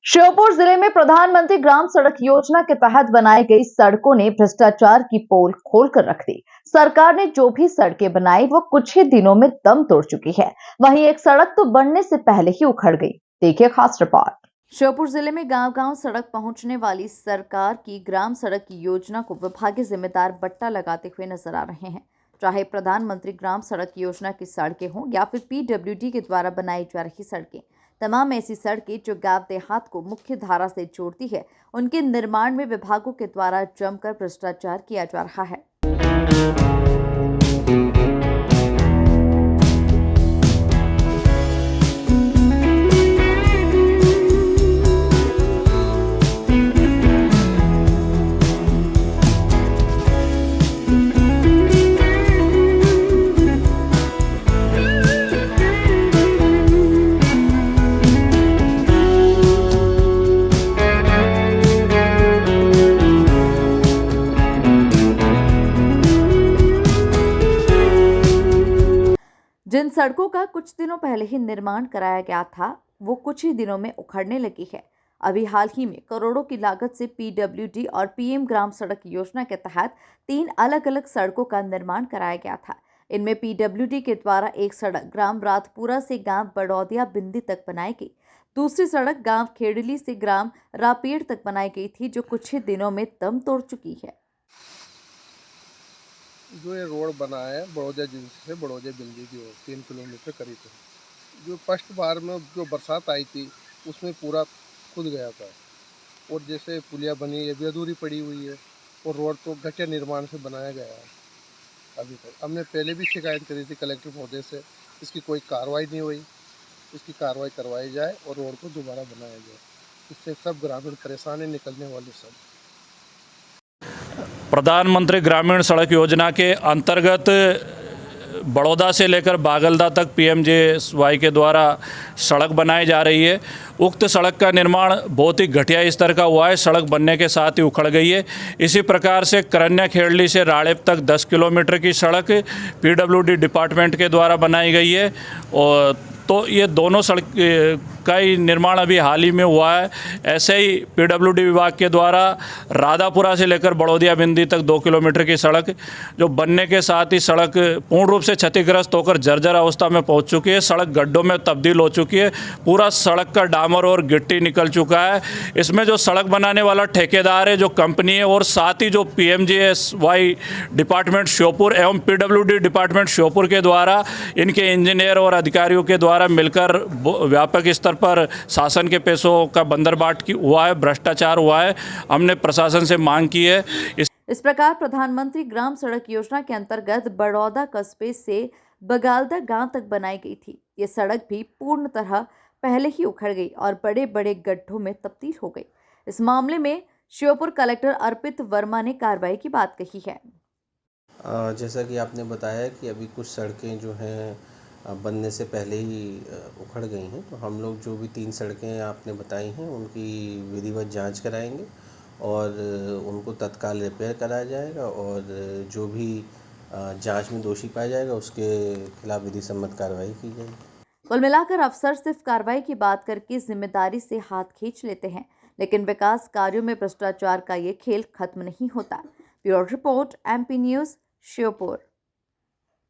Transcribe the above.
श्योपुर जिले में प्रधानमंत्री ग्राम सड़क योजना के तहत बनाई गई सड़कों ने भ्रष्टाचार की पोल खोलकर रख दी। सरकार ने जो भी सड़कें बनाई वो कुछ ही दिनों में दम तोड़ चुकी है। वहीं एक सड़क तो बनने से पहले ही उखड़ गई। देखिए खास रिपोर्ट। श्योपुर जिले में गांव-गांव सड़क पहुंचने वाली सरकार की ग्राम सड़क योजना को विभागीय जिम्मेदार बट्टा लगाते हुए नजर आ रहे हैं। चाहे प्रधानमंत्री ग्राम सड़क योजना की सड़कें हों या फिर पीडब्ल्यूडी के द्वारा बनाई जा रही सड़कें, तमाम ऐसी सड़कें जो गांव देहात को मुख्य धारा से जोड़ती है, उनके निर्माण में विभागों के द्वारा जमकर भ्रष्टाचार किया जा रहा है। जिन सड़कों का कुछ दिनों पहले ही निर्माण कराया गया था, वो कुछ ही दिनों में उखड़ने लगी है। अभी हाल ही में करोड़ों की लागत से पीडब्ल्यूडी और पीएम ग्राम सड़क योजना के तहत 3 अलग-अलग सड़कों का निर्माण कराया गया था। इनमें पीडब्ल्यूडी के द्वारा एक सड़क ग्राम रातपुरा से गांव बड़ौदिया बिंदी तक बनाई गई। दूसरी सड़क गांव खेड़ली से ग्राम रापेड़ तक बनाई गई थी, जो कुछ ही दिनों में दम तोड़ चुकी है। जो ये रोड बना है बड़ौदा जिले से बड़ौदा बिल्ली की ओर 3 किलोमीटर करीब है। जो फर्स्ट बार में जो बरसात आई थी उसमें पूरा खुद गया था, और जैसे पुलिया बनी ये भी अधूरी पड़ी हुई है, और रोड तो घटिया निर्माण से बनाया गया है। अभी तक हमने पहले भी शिकायत करी थी कलेक्टर महोदय से, इसकी कोई कार्रवाई नहीं हुई। इसकी कार्रवाई करवाई जाए और रोड को दोबारा बनाया जाए, इससे सब ग्रामीण परेशान है, निकलने वाले सब। प्रधानमंत्री ग्रामीण सड़क योजना के अंतर्गत बड़ौदा से लेकर बागलदा तक पीएमजेएसवाई के द्वारा सड़क बनाई जा रही है। उक्त सड़क का निर्माण बहुत ही घटिया स्तर का हुआ है, सड़क बनने के साथ ही उखड़ गई है। इसी प्रकार से करन्या खेड़ली से राड़ेप तक 10 किलोमीटर की सड़क पीडब्ल्यूडी डिपार्टमेंट के द्वारा बनाई गई है, और तो ये दोनों सड़क का ही निर्माण अभी हाल ही में हुआ है। ऐसे ही पीडब्ल्यूडी विभाग के द्वारा राधापुरा से लेकर बड़ौदिया बिंदी तक 2 किलोमीटर की सड़क जो बनने के साथ ही सड़क पूर्ण रूप से क्षतिग्रस्त होकर जर्जर अवस्था में पहुंच चुकी है। सड़क गड्ढों में तब्दील हो चुकी है, पूरा सड़क का डामर और गिट्टी निकल चुका है। इसमें जो सड़क बनाने वाला ठेकेदार है, जो कंपनी है, और साथ ही जो पीएमजेएसवाई डिपार्टमेंट श्योपुर एवं पीडब्ल्यूडी डिपार्टमेंट श्योपुर के द्वारा इनके इंजीनियर और अधिकारियों के द्वारा मिलकर व्यापक स्तर पर शासन के पैसों का बंदरबाट हुआ है, भ्रष्टाचार हुआ है। हमने प्रशासन से मांग की है। इस प्रकार प्रधानमंत्री ग्राम सड़क योजना के अंतर्गत बड़ौदा कस्बे से बगालदा गांव तक बनाई गई थी। ये सड़क भी पूर्ण तरह पहले ही उखड़ गई और बड़े बड़े गड्ढों में तब्दील हो गई। इस मामले में श्योपुर कलेक्टर अर्पित वर्मा ने कार्रवाई की बात कही है। जैसा कि आपने बताया कि अभी कुछ सड़कें जो हैं बनने से पहले ही उखड़ गई हैं, तो हम लोग जो भी 3 सड़कें आपने बताई हैं उनकी विधिवत जांच कराएंगे और उनको तत्काल रिपेयर कराया जाएगा, और जो भी जांच में दोषी पाया जाएगा उसके खिलाफ विधि सम्मत कार्रवाई की जाएगी। कुल मिलाकर अफसर सिर्फ कार्रवाई की बात करके जिम्मेदारी से हाथ खींच लेते हैं, लेकिन विकास कार्यों में भ्रष्टाचार का ये खेल खत्म नहीं होता। Bureau report, MP news, Sheopur.